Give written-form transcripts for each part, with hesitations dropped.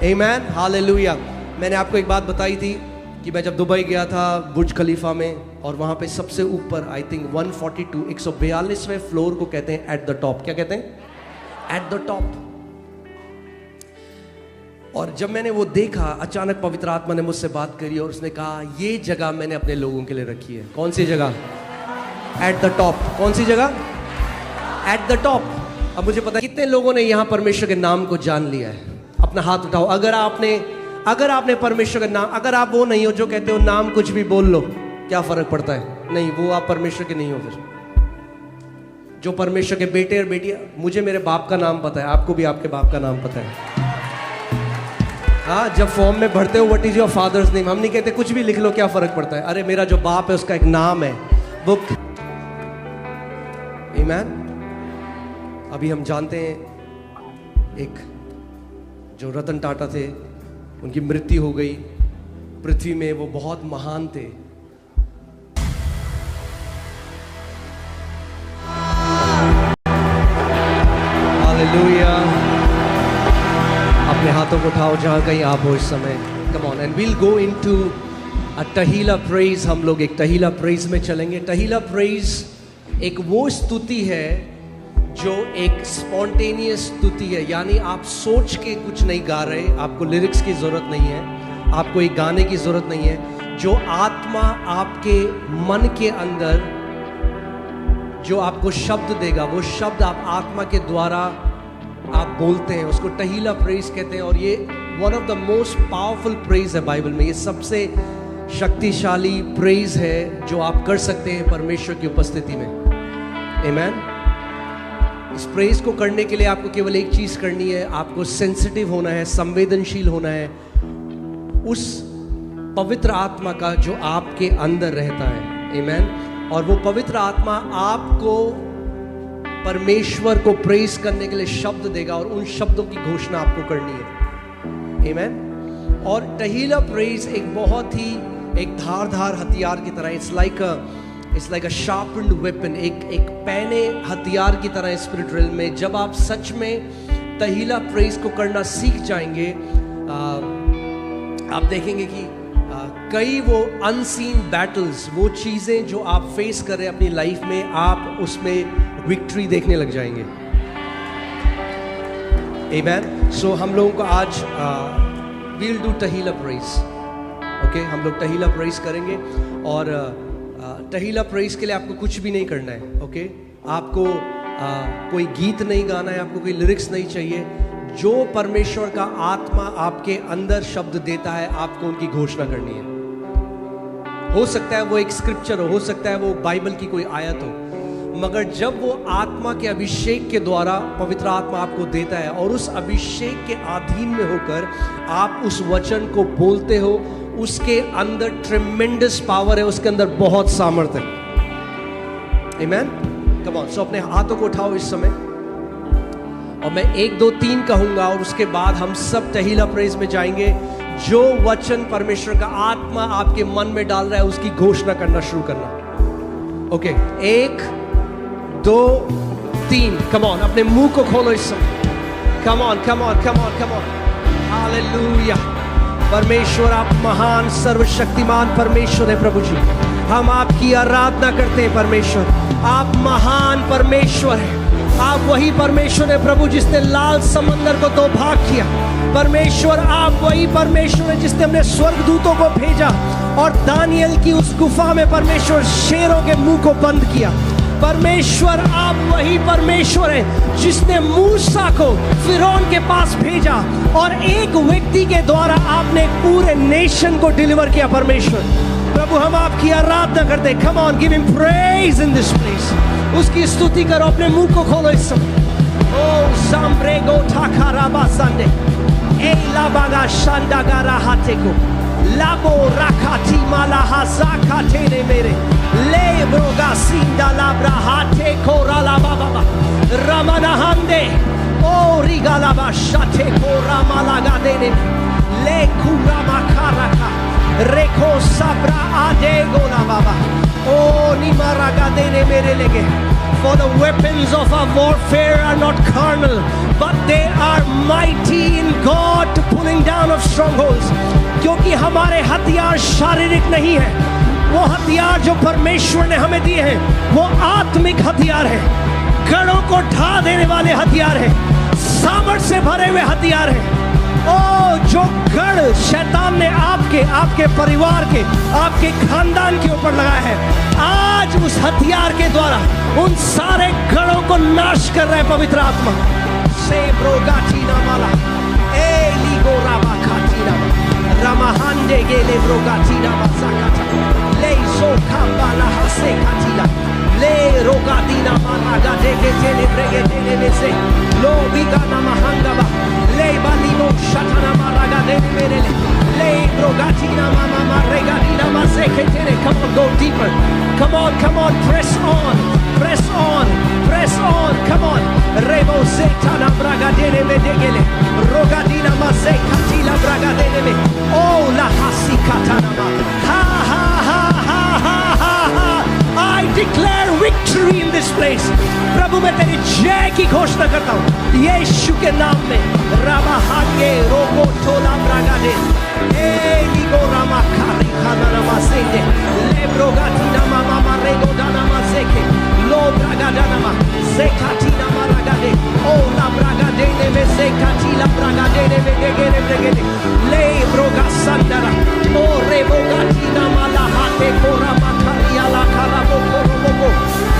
आमेन, hallelujah. मैंने आपको एक बात बताई थी कि मैं जब दुबई गया था बुर्ज खलीफा में, और वहाँ पे सबसे ऊपर आई थिंक 142वें फ्लोर को कहते हैं एट द टॉप। क्या कहते हैं? At the top. और जब मैंने वो देखा, अचानक पवित्र आत्मा ने मुझसे बात करी और उसने कहा ये जगह मैंने अपने लोगों के लिए रखी है। कौन सी जगह? At the top. कौन सी जगह? At the top. अब मुझे पता है कितने लोगों ने यहाँ परमेश्वर के नाम को जान लिया है। अपना हाथ उठाओ अगर आपने परमेश्वर का नाम, अगर आप वो नहीं हो जो कहते हो नाम कुछ भी बोल लो, क्या फर्क पड़ता है? नहीं, वो आप परमेश्वर के नहीं हो। फिर जो परमेश्वर के बेटे और बेटियां, मुझे मेरे बाप का नाम पता है, आपको भी आपके बाप का नाम पता है। हाँ, जब फॉर्म में भरते हो what is your father's name, हम नहीं कहते कुछ भी लिख लो, क्या फर्क पड़ता है? अरे मेरा जो बाप है उसका एक नाम है, वो। आमीन। अभी हम जानते हैं एक जो रतन टाटा थे, उनकी मृत्यु हो गई। पृथ्वी में वो बहुत महान थे। हालेलुया। अपने हाथों को उठाओ जहां कहीं आप हो इस समय। Come on and we'll go into a टहीला प्रेज। हम लोग एक टहीला प्रेज में चलेंगे। टहीला प्रेज एक वो स्तुति है जो एक स्पॉन्टेनियस स्तुति है, यानी आप सोच के कुछ नहीं गा रहे, आपको लिरिक्स की जरूरत नहीं है, आपको एक गाने की जरूरत नहीं है। जो आत्मा आपके मन के अंदर जो आपको शब्द देगा, वो शब्द आप आत्मा के द्वारा आप बोलते हैं, उसको टहीला प्रेज कहते हैं। और ये one of the most powerful praise है बाइबल में। ये सबसे शक्तिशाली प्रेज है जो आप कर सकते हैं परमेश्वर की उपस्थिति में। आमीन। इस प्रेज को करने के लिए आपको केवल एक चीज करनी है, आपको सेंसिटिव होना है, संवेदनशील होना है उस पवित्र आत्मा का जो आपके अंदर रहता है। आमीन। और वो पवित्र आत्मा आपको परमेश्वर को प्रेज करने के लिए शब्द देगा और उन शब्दों की घोषणा आपको करनी है। आमीन। और टहीला प्रेज एक बहुत ही एक धारदार हथियार की तरह, it's like a sharpened weapon, एक पैने हथियार की तरह स्पिरिट रियल में। जब आप सच में टहीला प्रेज को करना सीख जाएंगे, आप देखेंगे कि कई वो अनसीन बैटल्स, वो चीजें जो आप फेस कर रहे हैं अपनी लाइफ में, आप उसमें विक्ट्री देखने लग जाएंगे। आमीन। सो हम लोगों को आज वील डू टहीला प्रेज। ओके, हम लोग टहीला प्रेज करेंगे। और टहीला प्रेज के लिए आपको कुछ भी नहीं करना है। ओके, आपको कोई गीत नहीं गाना है, आपको कोई लिरिक्स नहीं चाहिए। जो परमेश्वर का आत्मा आपके अंदर शब्द देता है, आपको उनकी घोषणा करनी है। हो सकता है वो एक स्क्रिप्चर हो सकता है वो बाइबल की कोई आयत हो, मगर जब वो आत्मा के अभिषेक के द्वारा पवित्र आत्मा आपको देता है और उस अभिषेक के अधीन में होकर आप उस वचन को बोलते हो, उसके अंदर ट्रेमेंडस पावर है, उसके अंदर बहुत सामर्थ्य है। आमीन। Come on. सो अपने हाथों को उठाओ इस समय और मैं 1 2 3 कहूंगा और उसके बाद हम सब टहीला प्रेज में जाएंगे। जो वचन परमेश्वर का आत्मा आपके मन में डाल रहा है उसकी घोषणा करना शुरू करना। ओके, 1 2 3। कम ऑन, अपने मुंह को खोलो इस समय। Come on, come on, come on, come on. Hallelujah. परमेश्वर आप महान सर्वशक्तिमान परमेश्वर है प्रभु जी। हम आपकी आराधना करते हैं परमेश्वर। आप महान परमेश्वर हैं। आप वही परमेश्वर है प्रभु जिसने लाल समंदर को 2 भाग किया। परमेश्वर आप वही परमेश्वर है जिसने अपने स्वर्गदूतों को भेजा और दानियल की उस गुफा में परमेश्वर शेरों के मुंह को बंद किया। परमेश्वर आप वही परमेश्वर है जिसने मूसा को फिरौन के पास भेजा और एक व्यक्ति के द्वारा आपने पूरे नेशन को डिलीवर किया। परमेश्वर प्रभु हम आपकी आराधना करते हैं। Come on, give him praise in this place. उसकी स्तुति करो, अपने मुंह को खोलो इस समय। ओ सांब्रेगो ठाकाराबा संडे ए लाबागा शांडागारा हाथे को लाबो राखाती माला हाजाका तेरे मेरे ले ब्रोगा सिंदा लाब्रा हाथे कोराला बाबा रमना हंदे ओ रिगाला बाशाथे कोरामाला गादेने ले कुरा मखाराका रेखो sabra adego la baba. Oh nimaraga dene mere lege. For the weapons of our warfare are not carnal, but they are mighty in God to pulling down down of strongholds, क्योंकि हमारे हथियार शारीरिक नहीं है, वो हथियार जो परमेश्वर ने हमें दिए हैं वो आत्मिक हथियार है, गढ़ों को ढा देने वाले हथियार है, सामर्थ से भरे हुए हथियार है। ओ जो गढ़ शैतान ने आपके परिवार के, आपके खानदान के ऊपर लगाया है, आज उस हथियार के द्वारा उन सारे गढ़ों को नाश कर रहा है पवित्र आत्मा। से ब्रोगाटीना माला ए लीगो रामा खाटीना रामाहांडे गेले ब्रोगाटीना मासाकाटा ले सोखा बाला हसे खाटीला ले रोगाटीना माला गाडे के तेले ब्रेगे तेले में से लो बिगाना mahangaba ले balino shatana माला गाडे मेरे ले ब्रोगाटीना मामा मारेगाटीना मासे के तेरे। Come on, go deeper. Come on, press on, press on, press on. Come on, rebo setana bragadene me degele rogadina maze katila bragadene me oh la hasi katana ma ha ha ha ha ha ha ha. I declare victory in this place. प्रभु मैं तेरी जय की घोषणा करता हूँ यीशु के नाम में। रामा हागे रोको थोला ब्रागाडे ए लिगो रामा खारी खाना रमा सेंडे ले ब्रोगाटीना मामा मारेगो दाना मासेके लो ब्रागाडाना मा सेकाटीना मारागाडे ओ ला ब्रागाडे में सेकाटीला ब्रागाडे में गेगेरे ब्रेगेले ले ब्रोगा संडरा ओ रे ब्रोगाटीना माला हाते कोरा माखारिया ला खारा बोको रोबो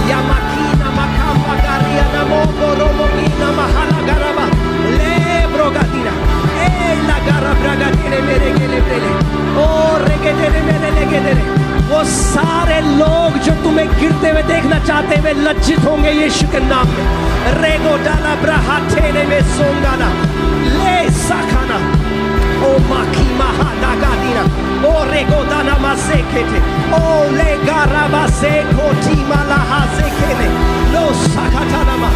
यामाकीना makamba gariana mogo romokina mahala garaba le brogatina e la gara bragatine meregele brele o regedere mere legedere। वो सारे लोग जो तुम्हें गिरते हुए देखना चाहते हुए लज्जित होंगे यीशु के नाम में। रेगो डाला ब्राहाटेने में सोंगाना ले साखाना ओ माकी महादा गादीना ओ रेगो दाना मासेकेते ओ ले गाराबा से कोटी malaha sekele लो साखाटाना मा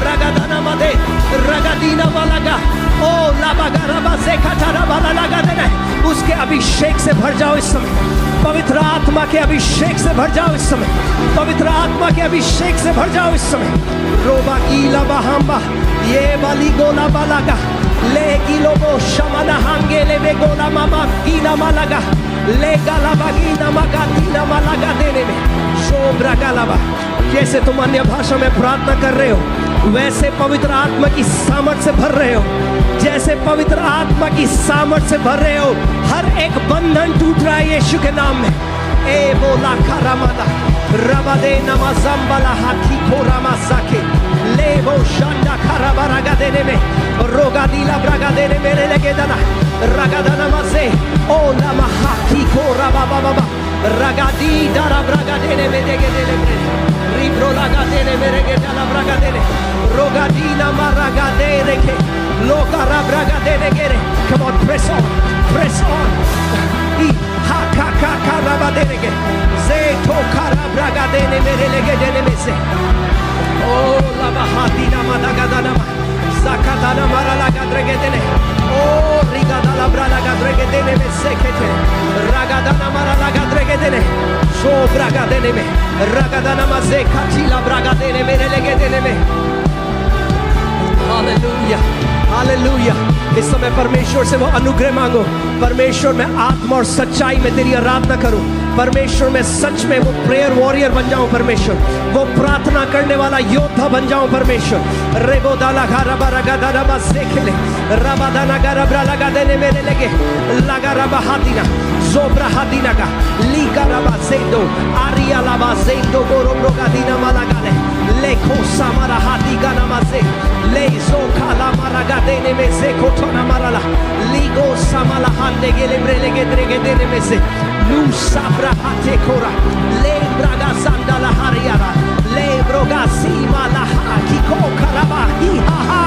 रगादाना मादे रगादीना वालागा ओ लाबागाराबा से काटाना वाला लगा देना। उसके अभिषेक से भर जाओ इस समय, पवित्र आत्मा के अभिषेक से भर जाओ इस समय, पवित्र आत्मा के अभिषेक से भर जाओ इस समय। रोबा कीला बहाम्बा ये बाली गोला बालागा ले गिलोबो शमना हांगेले में गोला मामा कीना मालागा ले गाला बागीना मागातीना मालागा देने में शोब्रा गालाबा। जैसे तुम अन्य भाषा में प्रार्थना कर रहे हो वैसे पवित्र आत्मा की सामर्थ से भर रहे हो, जैसे पवित्र आत्मा की सामर्थ से भर रहे हो। हर एक बंधन टूट रहा है यीशु के नाम में। ए बोला खरामादा रबादे नमाजंबला हाथी कोरामा साके ले वो शांडा खराबारागा देने में रोगा दीला ब्रागा देने मेरे लगे दाना रगादाना मसे ओ लमा हाथी कोराबा बाबा रगादी दारा ब्रागा देने में देगे देने में रिब्रो लगा देने मेरे के दाला ब्रागा देने रोगा दीना मारागा दे रेखे लोका राब्रागा देने गेरे। Come on, press on, press on. हा का का का रबा देने के से तो खरा ब्रागा देने मेरे लगे देने में से ओ लबा हाथी ना मादागा दाना मा साकाता ना मारा लगा द्रेगे देने ओ रिगा दाला ब्रा लगा द्रेगे देने में से केते रागा दाना मारा लगा द्रेगे देने सो ब्रागा देने में रागा दाना मा से काचीला ब्रागा देने मेरे लगे देने में। Hallelujah hallelujah. इस समय परमेश्वर से वो अनुग्रह मांगो, परमेश्वर में आत्मा और सच्चाई में तेरी आराधना करूं, परमेश्वर में सच में वो प्रेयर वॉरियर बन जाऊं, परमेश्वर वो प्रार्थना करने वाला योद्धा बन जाऊं परमेश्वर। रेबो दाला घारा रगा दाना बस सेखेले रबा दाना गारा लगा देने मेरे लगे लगा रबा हादीना जोब्रा हादीना का लीगा रबा सेंदो आरिया लाबा सेंदो बोरो ब्रोगा दीना मालागाले लेखो सामारा हादी गाना मासे ले सो खाला मारागा देने में से कोठोना माराला लीगो सामाला हांडे गेले ब्रेलेगे द्रेगे देने में से लू साब्रा हाथे कोरा ले ब्रागा सांडाला हारियारा ले ब्रोगा सीमा ला हाकी को करबा ही हा हा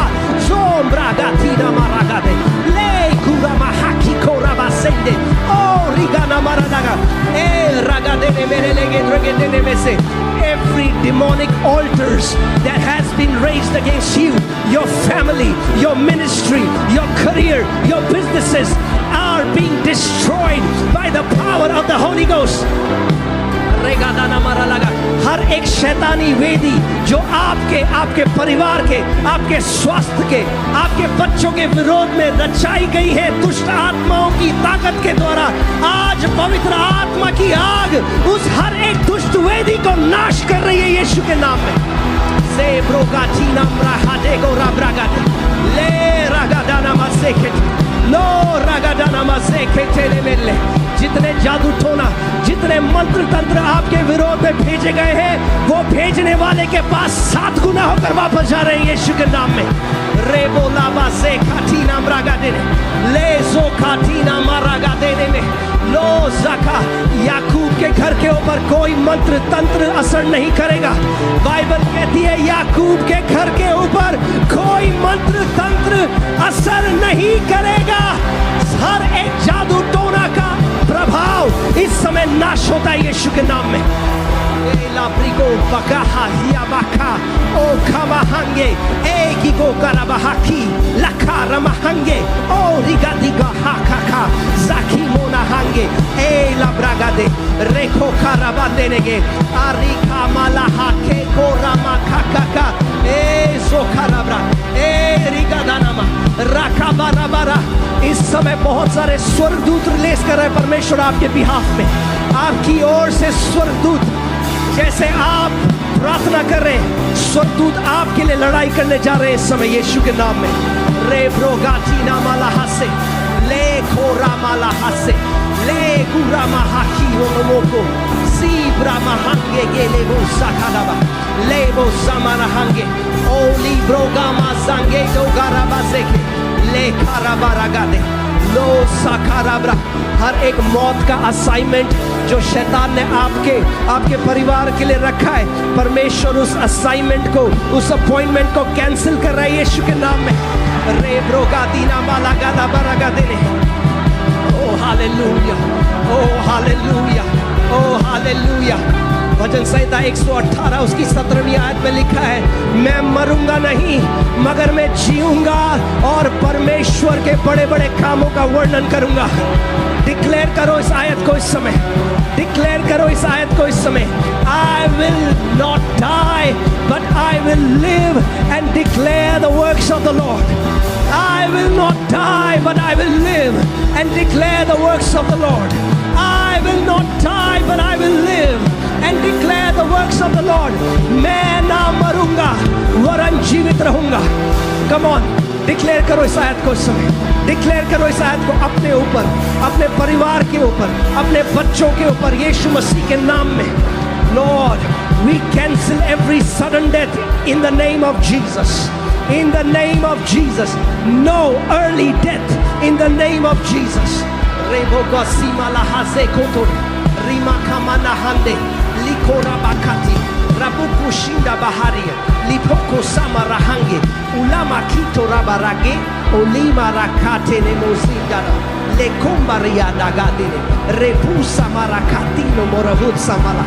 सोम्ब्रा गातीना मारागा दे ले कुरामा हाकी कोराबा सेंडे ओ रिगाना मारागा ए रागा देने मेरे लेगे द्रेगे देने में से every demonic altars that has been raised against you, your family, your ministry, your career, your businesses are being destroyed by the power of the Holy Ghost. रेगा दाना मारा लगा। हर एक शैतानी वेदी जो आपके परिवार के, आपके स्वास्थ्य के, आपके बच्चों के विरोध में रचाई गई है दुष्ट आत्माओं की ताकत के द्वारा, आज पवित्र आत्मा की आग उस हर एक दुष्ट वेदी को नाश कर रही है यीशु के नाम में। से ब्रोगाटीना म्राहाडेगो राब्रागाटे ले रागादाना मासेकेट लो रागादाना मासेकेटेले मेले। जितने जादू टोना, जितने मंत्र तंत्र आपके विरोध में भेजे गए हैं, वो भेजने वाले के पास 7 गुना होकर वापस जा रहे हैं यीशु के नाम में। रेबो लाबा से खाटीना मरागा देने ले जो खाटीना मरागा देने में लो जका। याकूब के घर के ऊपर कोई मंत्र तंत्र असर नहीं करेगा। बाइबल कहती है याकूब के घर के ऊपर कोई मंत्र तंत्र असर नहीं करेगा। हर एक जादू टोना का प्रभाव इस समय नाश होता है यीशु के नाम में। लाब्रिको बकाहा हियाबाका ओ खवाहंगे ए गिगो कराबाहाकी लखा रमाहंगे ओ रिगादिगा हाकाका जाकी मोनाहंगे ए लाब्रागादे रेखो कराबा देनेगे आरिका मालाहा के कोरामा काकाका ए जोखाराब्रा ए रिगादानामा राकाबाराबारा। इस समय बहुत सारे स्वर्गदूत रिलीज कर रहे हैं परमेश्वर आपके बिहाफ में। आपकी ओर से स्वर्गदूत, जैसे आप प्रार्थना कर रहे हैं, स्वर्गदूत आपके लिए लड़ाई करने जा रहे हैं इस समय यीशु के नाम में। रे ब्रोगाटीना मालाहासे ले खोरा मालाहासे ले गुरा महाकी ओनोमोको सीब्रा महांगे गेले वो साखादाबा ले वो समाराहंगे ओली ब्रोगामा संगे दोगाराबा सेके ले खाराबारागादे लो साखाराब्रा। हर एक मौत का असाइनमेंट जो शैतान ने आपके परिवार के लिए रखा है, परमेश्वर उस असाइनमेंट को, उस अपॉइंटमेंट को कैंसिल कर रहा है यीशु के नाम में। रे ब्रोगादीना मालागादा बरागादेने। ओ हालेलुया, ओ हालेलुया, ओ हालेलुया। भजन संहिता 118 उसकी 17वीं आयत में लिखा है, मैं मरूंगा नहीं मगर मैं जीऊंगा और परमेश्वर के बड़े बड़े कामों का वर्णन करूंगा। डिक्लेयर करो इस आयत को इस समय, डिक्लेयर करो इस आयत को इस समय। I will not die but I will live and declare the works of the Lord. I will not die but I will live and declare the works of the Lord. I will not die but I will live and declare the works of the Lord. मैं ना मरूंगा वरन जीवित रहूंगा। Come on, declare करो इस आयत को इस समय, डिक्लेयर करो इस आयत को अपने ऊपर, अपने परिवार के ऊपर, अपने बच्चों के ऊपर यीशु मसीह के नाम में। Lord, we cancel every sudden death in the name of Jesus. In the name of Jesus, no early death in the name of Jesus. Rebo gosima lahase koto rima kamana hande likora bakati rabuku shinda baharia lipoko samarahange ulama kito rabarage olima rakate nemozindara lekombaria dagadine repusa marakatino moravut samala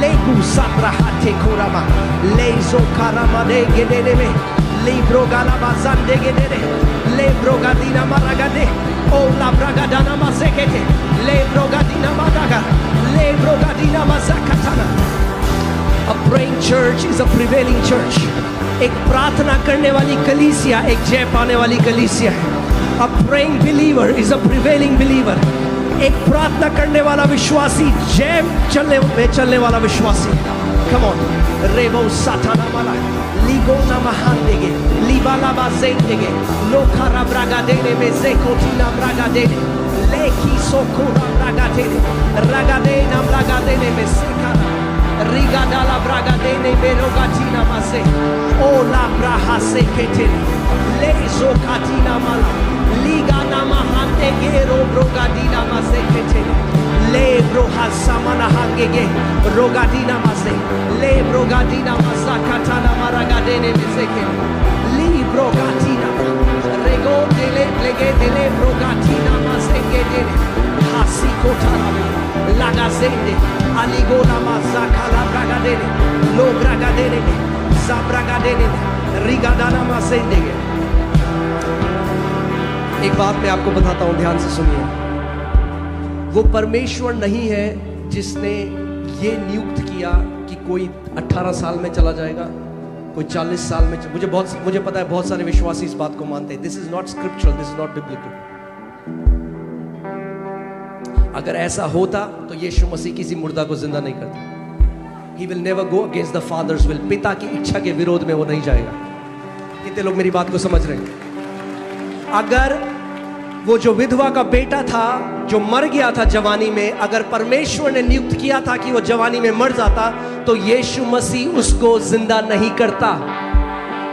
legu sabrahate korama lezo karama de gedeme libro galabazande gedere lebro gadina maragade o labragadana mazekete lebro gadina madaga lebro gadina mazakatana. A praying church is a prevailing church. एक प्रार्थना करने वाली कलीसिया एक जय पाने वाली कलीसिया है। A praying believer is a prevailing believer. एक प्रार्थना करने वाला विश्वासी जय चलने वाला विश्वासी। Come on, रेबो साताना माला लिगो नमहांदेगे लिबाला बाजेंदेगे लोकारा ब्रागादेने में जेकोटीना ब्रागादेने लेकी सोकोरा ब्रागादेने रागादेना ब्रागादेने में सेकारा रिगादाला ब्रागादेने में रोगाटीना मासे ओ ला ब्राहासे केटेने ले जोकाटीना माला लिगा नमहांदेगे रो ब्रोगादीना मासे केटेने ले brohasamana hangege rogadina maze le brogadina mazakatana maragadene mezeke li brogatina rego dele lege dele brogatina mazeke dele hasikotara lagazende aligona mazakala bragadene lo bragadene zabragadene rigadana mazendege। एक बात मैं आपको बताता हूं, ध्यान से सुनिए। वो परमेश्वर नहीं है जिसने ये नियुक्त किया कि कोई 18 साल में चला जाएगा, कोई 40 साल में। मुझे पता है बहुत सारे विश्वासी इस बात को मानते हैं। This is not scriptural, this is not biblical. अगर ऐसा होता तो यीशु मसीह किसी मुर्दा को जिंदा नहीं करता। He will never go against the Father's will. पिता की इच्छा के विरोध में वो नहीं जाएगा। कितने लोग मेरी बात को समझ रहे हैं? अगर वो जो विधवा का बेटा था जो मर गया था जवानी में, अगर परमेश्वर ने नियुक्त किया था कि वो जवानी में मर जाता, तो यीशु मसीह उसको जिंदा नहीं करता,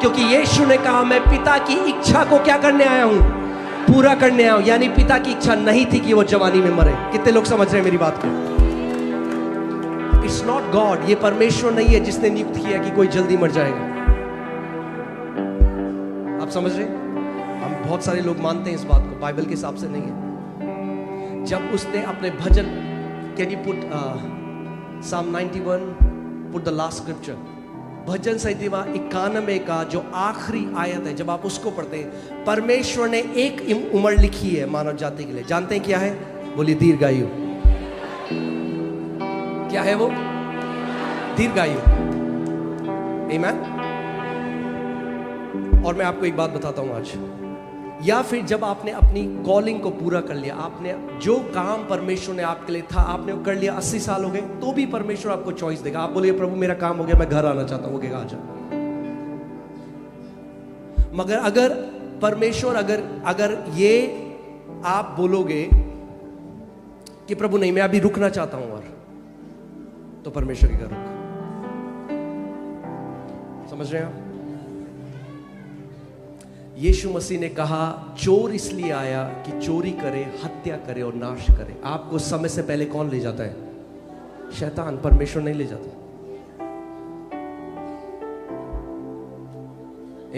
क्योंकि यीशु ने कहा मैं पिता की इच्छा को क्या करने आया हूं? पूरा करने आया हूं। यानी पिता की इच्छा नहीं थी कि वो जवानी में मरे। कितने लोग समझ रहे हैं मेरी बात को? इट्स नॉट गॉड, ये परमेश्वर नहीं है जिसने नियुक्त किया कि कोई जल्दी मर जाएगा। आप समझ रहे हैं? हम बहुत सारे लोग मानते हैं इस बात को, बाइबल के हिसाब से नहीं है। जब उसने अपने भजन, can you put Psalm 91, put the last scripture, भजन संहिता 91 का जो आखिरी आयत है, जब आप उसको पढ़ते हैं, परमेश्वर ने एक उम्र लिखी है मानव जाति के लिए। जानते हैं क्या है? बोलिए दीर्घायु। क्या है वो? दीर्घायु। आमीन। और मैं आपको एक बात बताता हूं आज, या फिर जब आपने अपनी कॉलिंग को पूरा कर लिया, आपने जो काम परमेश्वर ने आपके लिए था आपने वो कर लिया, 80 साल हो गए, तो भी परमेश्वर आपको चॉइस देगा। आप बोलिए प्रभु मेरा काम हो गया, मैं घर आना चाहता हूं, वो कहेगा आजा। मगर अगर परमेश्वर अगर ये आप बोलोगे कि प्रभु नहीं मैं अभी रुकना चाहता हूं, और तो परमेश्वर की रुक। समझ रहे हैं आप? यीशु मसीह ने कहा चोर इसलिए आया कि चोरी करे, हत्या करे और नाश करे। आपको समय से पहले कौन ले जाता है? शैतान। परमेश्वर नहीं ले जाता।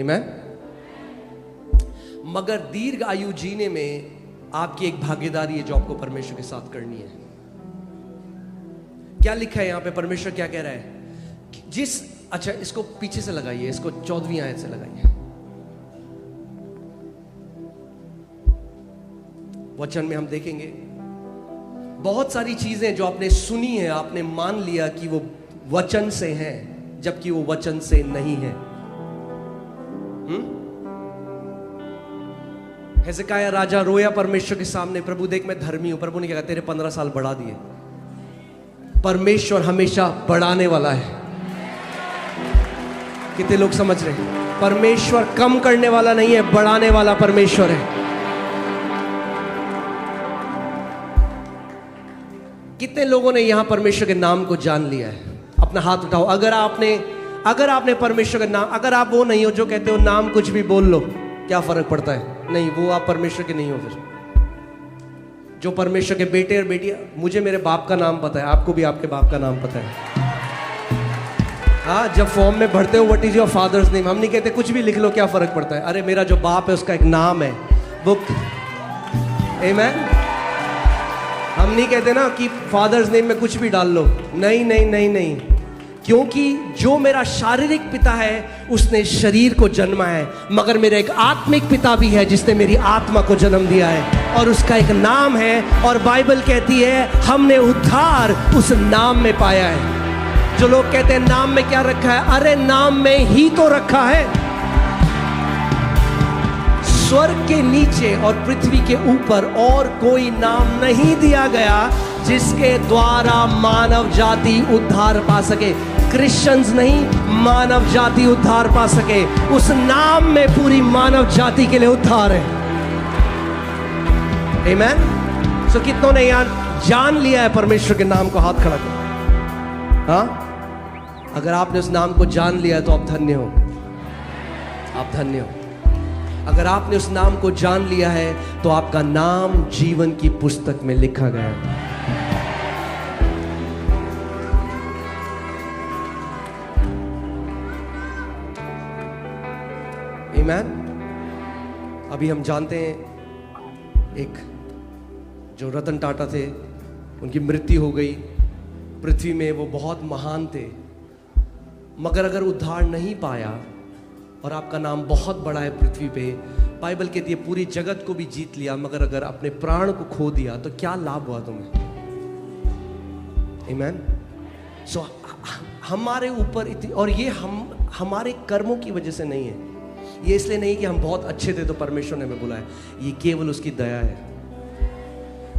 आमीन। मगर दीर्घ आयु जीने में आपकी एक भागीदारी है जो आपको परमेश्वर के साथ करनी है। क्या लिखा है यहां पे? परमेश्वर क्या कह रहा है? अच्छा इसको पीछे से लगाइए, इसको 14वीं आयत से लगाइए। वचन में हम देखेंगे बहुत सारी चीजें जो आपने सुनी है, आपने मान लिया कि वो वचन से हैं, जबकि वो वचन से नहीं है। हिजकिय्याह राजा रोया परमेश्वर के सामने, प्रभु देख मैं धर्मी हूं। प्रभु ने क्या कहा? तेरे 15 साल बढ़ा दिए। परमेश्वर हमेशा बढ़ाने वाला है। कितने लोग समझ रहे हैं? परमेश्वर कम करने वाला नहीं है, बढ़ाने वाला परमेश्वर है। कितने लोगों ने यहां परमेश्वर के नाम को जान लिया है? अपना हाथ उठाओ। अगर आपने परमेश्वर का नाम, अगर आप वो नहीं हो जो कहते हो नाम कुछ भी बोल लो, क्या फर्क पड़ता है? नहीं, वो आप परमेश्वर के नहीं हो। फिर जो परमेश्वर के बेटे और बेटियां, मुझे मेरे बाप का नाम पता है, आपको भी आपके बाप का नाम पता है। हाँ, जब फॉर्म में भरते हो what is your father's name, हम नहीं कहते कुछ भी लिख लो, क्या फर्क पड़ता है? अरे मेरा जो बाप है उसका एक नाम है, बुक। आमीन। हम नहीं कहते ना कि फादर्स नेम में कुछ भी डाल लो। नहीं नहीं नहीं नहीं, क्योंकि जो मेरा शारीरिक पिता है उसने शरीर को जन्मा है, मगर मेरा एक आत्मिक पिता भी है जिसने मेरी आत्मा को जन्म दिया है, और उसका एक नाम है। और बाइबल कहती है हमने उद्धार उस नाम में पाया है। जो लोग कहते हैं नाम में क्या रखा है, अरे नाम में ही तो रखा है। स्वर्ग के नीचे और पृथ्वी के ऊपर और कोई नाम नहीं दिया गया जिसके द्वारा मानव जाति उद्धार पा सके। क्रिश्चियंस नहीं, मानव जाति उद्धार पा सके। उस नाम में पूरी मानव जाति के लिए उद्धार है। आमीन। सो कितनों ने यहां जान लिया है परमेश्वर के नाम को? हाथ खड़ा करो। हाँ, अगर आपने उस नाम को जान लिया है तो आप धन्य हो, आप धन्य हो। अगर आपने उस नाम को जान लिया है तो आपका नाम जीवन की पुस्तक में लिखा गया है। आमीन। अभी हम जानते हैं एक जो रतन टाटा थे, उनकी मृत्यु हो गई। पृथ्वी में वो बहुत महान थे, मगर अगर उद्धार नहीं पाया और आपका नाम बहुत बड़ा है पृथ्वी पे, बाइबल कहती है पूरी जगत को भी जीत लिया, मगर अगर अपने प्राण को खो दिया तो क्या लाभ हुआ तुम्हें? आमीन। सो हमारे ऊपर इतनी, और ये हमारे कर्मों की वजह से नहीं है, ये इसलिए नहीं कि हम बहुत अच्छे थे तो परमेश्वर ने हमें बुलाया, ये केवल उसकी दया है।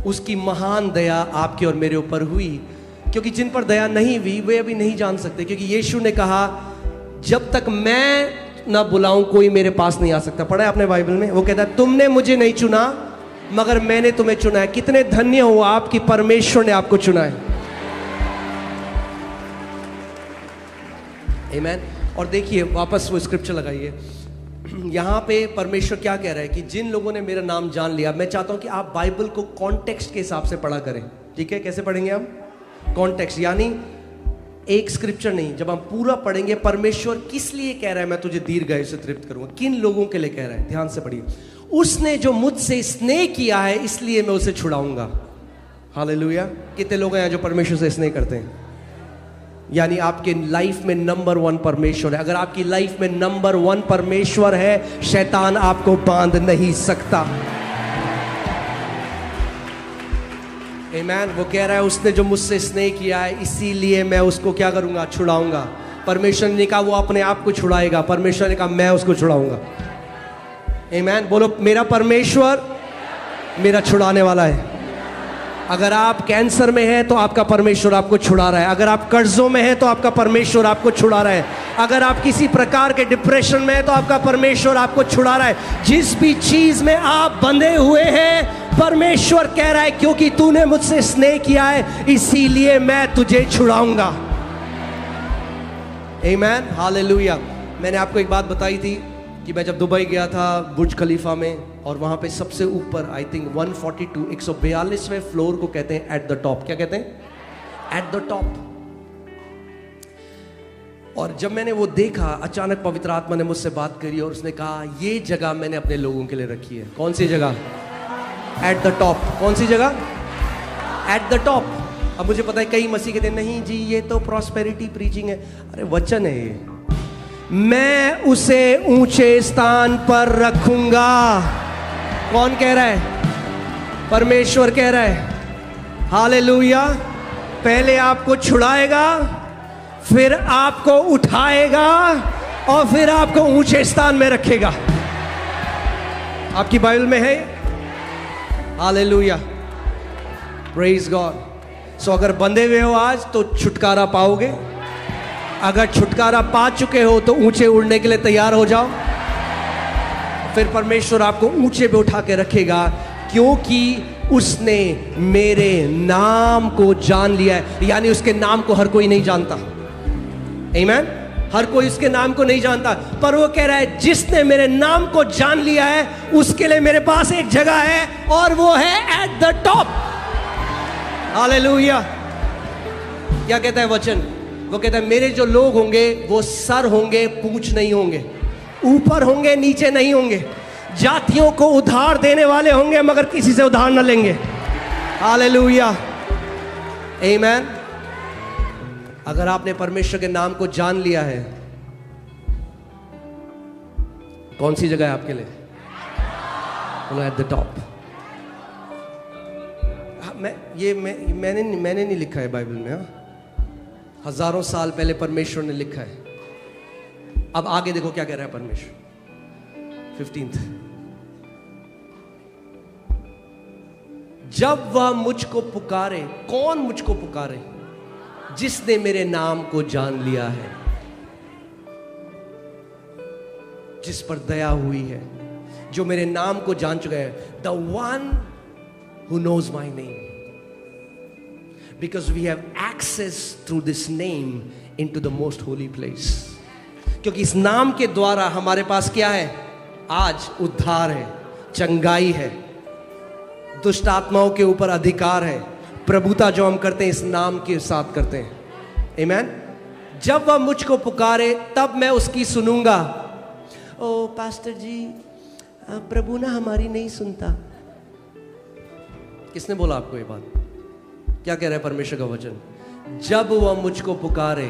उसकी महान दया आपके और मेरे ऊपर हुई, क्योंकि जिन पर दया नहीं हुई वे अभी नहीं जान सकते, क्योंकि यीशु ने कहा जब तक मैं ना बुलाऊं कोई मेरे पास नहीं आ सकता। पढ़ा है आपने बाइबल में? वो कहता है तुमने मुझे नहीं चुना मगर मैंने तुम्हें चुना है। कितने धन्य हो आप कि परमेश्वर ने आपको चुना है। आमीन। और देखिए वापस वो स्क्रिप्चर लगाइए, यहाँ पे परमेश्वर क्या कह रहा है कि जिन लोगों ने मेरा नाम जान लिया। मैं चाहता हूं कि आप बाइबल को कॉन्टेक्स्ट के हिसाब से पढ़ा करें, ठीक है? कैसे पढ़ेंगे हम? कॉन्टेक्स्ट, यानी एक स्क्रिप्चर नहीं, जब हम पूरा पढ़ेंगे परमेश्वर किस लिए कह रहा है मैं तुझे दीर्घायु से तृप्त करूंगा, किन लोगों के लिए कह रहा है, ध्यान से पढ़िए। उसने जो मुझसे स्नेह किया है इसलिए मैं उसे छुड़ाऊंगा। हालेलुया। कितने लोग हैं जो परमेश्वर से स्नेह करते हैं? यानी आपके लाइफ में नंबर 1 परमेश्वर है। अगर आपकी लाइफ में नंबर 1 परमेश्वर है, शैतान आपको बांध नहीं सकता। आमीन। वो कह रहा है उसने जो मुझसे स्नेह किया है इसीलिए मैं उसको क्या करूंगा? छुड़ाऊंगा। परमेश्वर ने कहा वो अपने आप को छुड़ाएगा, परमेश्वर ने कहा मैं उसको छुड़ाऊंगा। आमीन। बोलो मेरा परमेश्वर मेरा छुड़ाने वाला है। अगर आप कैंसर में हैं तो आपका परमेश्वर आपको छुड़ा रहा है। अगर आप कर्जों में हैं तो आपका परमेश्वर आपको छुड़ा रहा है। अगर आप किसी प्रकार के डिप्रेशन में हैं तो आपका परमेश्वर आपको छुड़ा रहा है। जिस भी चीज में आप बंधे हुए हैं परमेश्वर कह रहा है क्योंकि तूने मुझसे स्नेह किया है इसीलिए मैं तुझे छुड़ाऊंगा। आमीन। हालेलुया। मैंने आपको एक बात बताई थी कि मैं जब दुबई गया था बुर्ज खलीफा में, और वहां पे सबसे ऊपर आई थिंक 142वें फ्लोर को कहते हैं एट द टॉप। क्या कहते हैं? At the top. और जब मैंने वो देखा अचानक पवित्र आत्मा ने मुझसे बात करी और उसने कहा ये जगह मैंने अपने लोगों के लिए रखी है। कौन सी जगह? At the top. कौन सी जगह? At the top. अब मुझे पता है कई मसीह कहते हैं नहीं जी ये तो प्रॉस्पेरिटी प्रीचिंग है। अरे वचन है ये, मैं उसे ऊंचे स्थान पर रखूंगा। कौन कह रहा है? परमेश्वर कह रहा है। हालेलुया। पहले आपको छुड़ाएगा, फिर आपको उठाएगा और फिर आपको ऊंचे स्थान में रखेगा। आपकी बाइबल में है। हालेलुया। Praise God. सो अगर बंधे हुए हो आज तो छुटकारा पाओगे। अगर छुटकारा पा चुके हो तो ऊंचे उड़ने के लिए तैयार हो जाओ। फिर परमेश्वर आपको ऊंचे पे उठा के रखेगा क्योंकि उसने मेरे नाम को जान लिया है। यानी उसके नाम को हर कोई नहीं जानता। आमीन। हर कोई उसके नाम को नहीं जानता, पर वो कह रहा है जिसने मेरे नाम को जान लिया है उसके लिए मेरे पास एक जगह है और वो है एट द टॉप। हालेलुया। क्या कहता है वचन? वो कहता है मेरे जो लोग होंगे वो सर होंगे पूंछ नहीं होंगे, ऊपर होंगे नीचे नहीं होंगे, जातियों को उधार देने वाले होंगे मगर किसी से उधार न लेंगे। हालेलुया। आमीन। अगर आपने परमेश्वर के नाम को जान लिया है, कौन सी जगह है आपके लिए? At the top. मैंने नहीं लिखा है बाइबल में। हाँ, हजारों साल पहले परमेश्वर ने लिखा है। अब आगे देखो क्या कह रहा है परमेश्वर। 15 जब वह मुझको पुकारे। कौन मुझको पुकारे? जिसने मेरे नाम को जान लिया है, जिस पर दया हुई है, जो मेरे नाम को जान चुका है। The one who knows my name, because we have access through this name into the most holy place. क्योंकि इस नाम के द्वारा हमारे पास क्या है? आज उद्धार है, चंगाई है, दुष्ट आत्माओं के ऊपर अधिकार है, प्रभुता जो हम करते हैं इस नाम के साथ करते हैं। आमीन। जब वह मुझको पुकारे तब मैं उसकी सुनूंगा। ओ पास्टर जी, प्रभु ना हमारी नहीं सुनता। किसने बोला आपको ये बात? क्या कह रहा है परमेश्वर का वचन? जब वह मुझको पुकारे,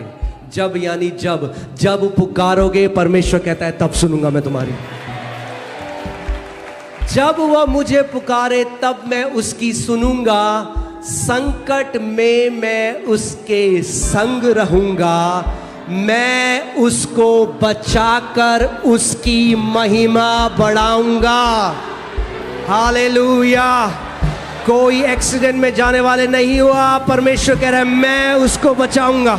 जब यानी जब पुकारोगे परमेश्वर कहता है तब सुनूंगा मैं तुम्हारी। जब वह मुझे पुकारे तब मैं उसकी सुनूंगा, संकट में मैं उसके संग रहूंगा, मैं उसको बचाकर उसकी महिमा बढ़ाऊंगा। हालेलुया। कोई एक्सीडेंट में जाने वाले नहीं हुआ, परमेश्वर कह रहा है मैं उसको बचाऊंगा,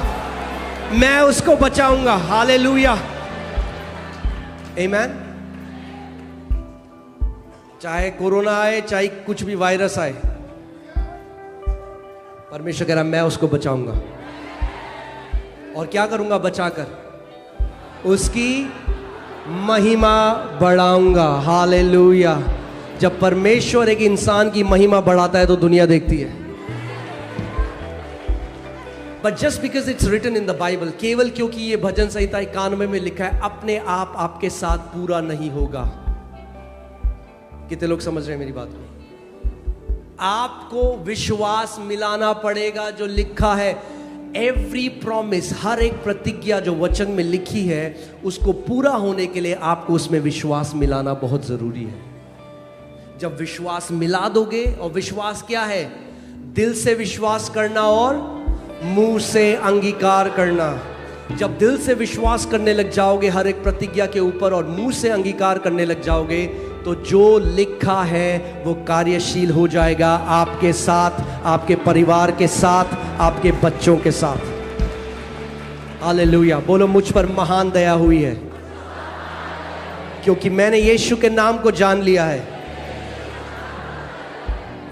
मैं उसको बचाऊंगा। हालेलुया, आमीन। चाहे कोरोना आए, चाहे कुछ भी वायरस आए, परमेश्वर कह रहा है मैं उसको बचाऊंगा। और क्या करूंगा? बचाकर उसकी महिमा बढ़ाऊंगा। हालेलुया। जब परमेश्वर एक इंसान की महिमा बढ़ाता है तो दुनिया देखती है। But just because it's written in the Bible, केवल क्योंकि ये भजन संहिता 91 में लिखा है, अपने आप आपके साथ पूरा नहीं होगा। कितने लोग समझ रहे हैं मेरी बात को? आपको विश्वास मिलाना पड़ेगा जो लिखा है। एवरी प्रॉमिस, हर एक प्रतिज्ञा जो वचन में लिखी है, उसको पूरा होने के लिए आपको उसमें विश्वास मिलाना बहुत जरूरी है। जब विश्वास मिला दोगे, और विश्वास क्या है? दिल से विश्वास करना और मुंह से अंगीकार करना। जब दिल से विश्वास करने लग जाओगे हर एक प्रतिज्ञा के ऊपर, और मुंह से अंगीकार करने लग जाओगे, तो जो लिखा है वो कार्यशील हो जाएगा आपके साथ, आपके परिवार के साथ, आपके बच्चों के साथ। हालेलुया। बोलो, मुझ पर महान दया हुई है क्योंकि मैंने यीशु के नाम को जान लिया है।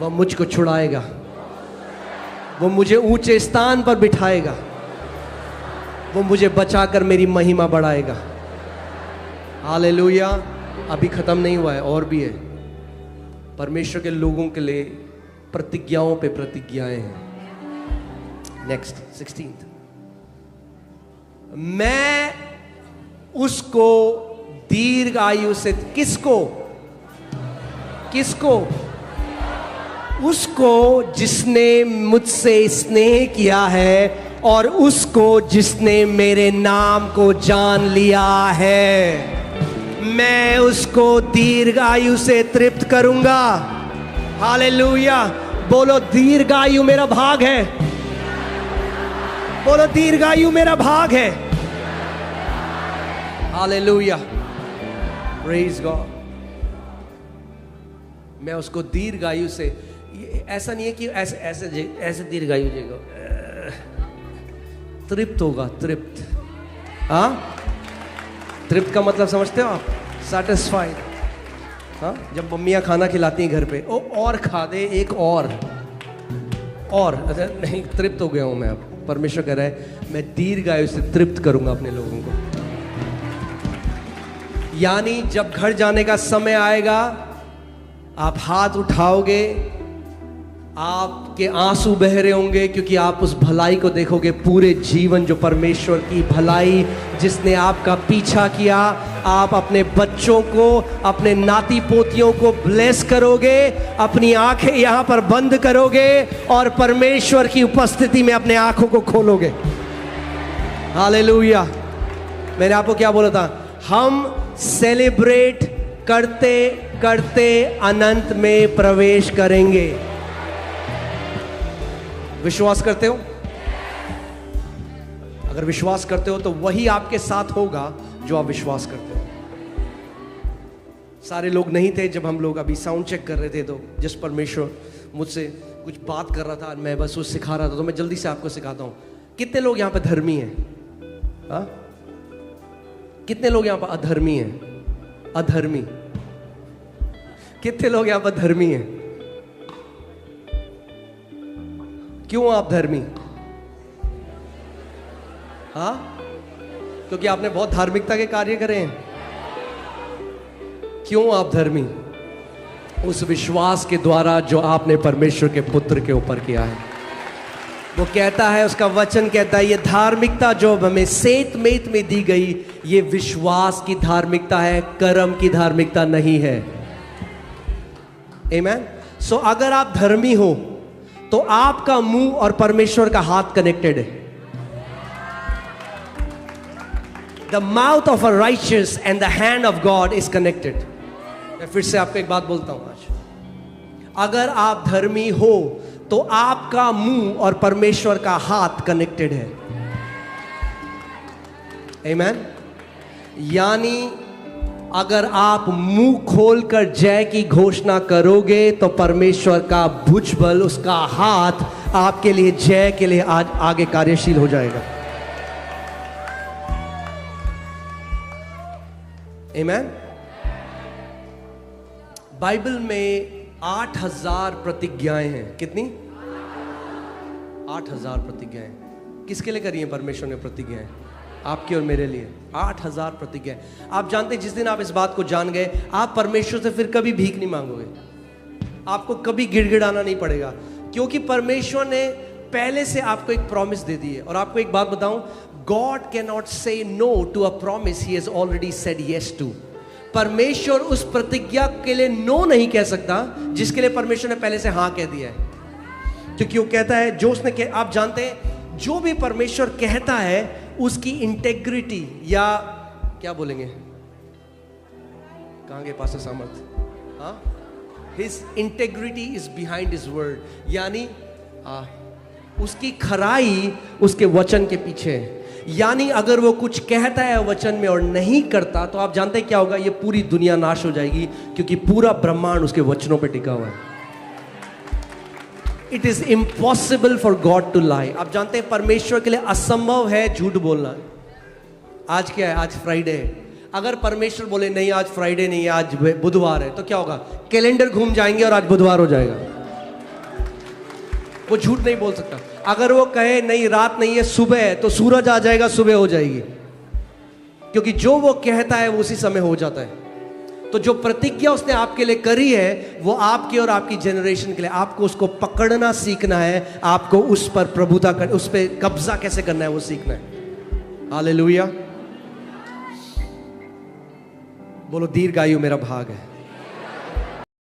वह मुझको छुड़ाएगा, वो मुझे ऊंचे स्थान पर बिठाएगा, वो मुझे बचाकर मेरी महिमा बढ़ाएगा। हालेलुया। अभी खत्म नहीं हुआ है, और भी है। परमेश्वर के लोगों के लिए प्रतिज्ञाओं पे प्रतिज्ञाएं हैं। नेक्स्ट 16। मैं उसको दीर्घ आयु से, किसको? किसको? उसको जिसने मुझसे स्नेह किया है, और उसको जिसने मेरे नाम को जान लिया है। मैं उसको दीर्घ आयु से तृप्त करूंगा। हालेलुया। बोलो, दीर्घ आयु मेरा भाग है। बोलो, दीर्घ आयु मेरा भाग है। Hallelujah, praise God. मैं उसको दीर्घ आयु से, ऐसा नहीं है कि ऐसे ऐसे ऐसे दीर्घ आयु देगा, तृप्त होगा। तृप्त, हाँ, तृप्त का मतलब समझते हो आप? सैटिस्फाइड। हाँ, जब मम्मियाँ खाना खिलाती हैं घर पे, ओ और खा दे, एक और अच्छा नहीं, तृप्त हो गया हूँ मैं अब। परमेश्वर कह रहा है मैं दीर्घ आयु से तृप्त करूंगा अपने लोगों को। यानी जब घर जाने का समय आएगा, आप हाथ उठाओगे, आपके आंसू बह रहे होंगे, क्योंकि आप उस भलाई को देखोगे पूरे जीवन, जो परमेश्वर की भलाई जिसने आपका पीछा किया। आप अपने बच्चों को, अपने नाती पोतियों को ब्लेस करोगे, अपनी आंखें यहां पर बंद करोगे और परमेश्वर की उपस्थिति में अपने आंखों को खोलोगे। हालेलुया। मैंने आपको क्या बोला था? हम सेलिब्रेट करते करते अनंत में प्रवेश करेंगे। विश्वास करते हो? अगर विश्वास करते हो तो वही आपके साथ होगा जो आप विश्वास करते हो। सारे लोग नहीं थे जब हम लोग अभी साउंड चेक कर रहे थे, तो जिस परमेश्वर मुझसे कुछ बात कर रहा था, मैं बस वो सिखा रहा था, तो मैं जल्दी से आपको सिखाता हूं। कितने लोग यहां पे धर्मी हैं? हाँ? कितने लोग यहां पर अधर्मी हैं? अधर्मी। कितने लोग यहां पर धर्मी हैं? क्यों आप धर्मी? हाँ, क्योंकि आपने बहुत धार्मिकता के कार्य करे हैं। क्यों आप धर्मी? उस विश्वास के द्वारा जो आपने परमेश्वर के पुत्र के ऊपर किया है। वो कहता है, उसका वचन कहता है, ये धार्मिकता जो हमें सेत मेत में दी गई, ये विश्वास की धार्मिकता है, कर्म की धार्मिकता नहीं है। आमीन। सो अगर आप धर्मी हो तो आपका मुंह और परमेश्वर का हाथ कनेक्टेड है। The mouth of a righteous and the hand of God is connected. मैं फिर से आपको एक बात बोलता हूं आज, अगर आप धर्मी हो तो आपका मुंह और परमेश्वर का हाथ कनेक्टेड है। आमीन। यानी अगर आप मुंह खोलकर जय की घोषणा करोगे तो परमेश्वर का भुजबल, उसका हाथ आपके लिए जय के लिए आज आगे कार्यशील हो जाएगा। आमीन। बाइबल में 8000 प्रतिज्ञाएं हैं। कितनी? 8000 प्रतिज्ञाएं। किसके लिए करी हैं परमेश्वर ने प्रतिज्ञाएं? आपके और मेरे लिए 8000 प्रतिज्ञाएं। आप जानते हैं जिस दिन आप इस बात को जान गए, आप परमेश्वर से फिर कभी भीख नहीं मांगोगे, आपको कभी गिड़गिड़ाना नहीं पड़ेगा, क्योंकि परमेश्वर ने पहले से आपको एक प्रॉमिस दे दी है। और आपको एक बात बताऊं, God can not say no to a promise he has already said yes to. परमेश्वर उस प्रतिज्ञा के लिए नो नहीं कह सकता जिसके लिए परमेश्वर ने पहले से हाँ कह दिया है, क्योंकि वो कहता है जो उसने आप जानते हैं जो भी परमेश्वर कहता है उसकी इंटेग्रिटी, या क्या बोलेंगे, कहां गए पास सामर्थ, हाँ, his integrity is behind his word, यानी उसकी खराई उसके वचन के पीछे है। यानी अगर वो कुछ कहता है वचन में और नहीं करता तो आप जानते हैं क्या होगा, ये पूरी दुनिया नाश हो जाएगी, क्योंकि पूरा ब्रह्मांड उसके वचनों पे टिका हुआ है। It is impossible for God to lie. आप जानते हैं परमेश्वर के लिए असंभव है झूठ बोलना। आज क्या है? आज फ्राइडे है। अगर परमेश्वर बोले नहीं आज फ्राइडे नहीं है, आज बुधवार है, तो क्या होगा? कैलेंडर घूम जाएंगे और आज बुधवार हो जाएगा। वो झूठ नहीं बोल सकता। अगर वो कहे नहीं रात नहीं है सुबह है, तो सूरज आ जाएगा, सुबह हो जाएगी, क्योंकि जो वो कहता है वो उसी समय हो जाता है। तो जो प्रतिज्ञा उसने आपके लिए करी है वो आपकी और आपकी जनरेशन के लिए, आपको उसको पकड़ना सीखना है, आपको उस पर प्रभुता कर, उस पर कब्जा कैसे करना है वो सीखना है। हालेलुया। बोलो दीर्घायु मेरा भाग है।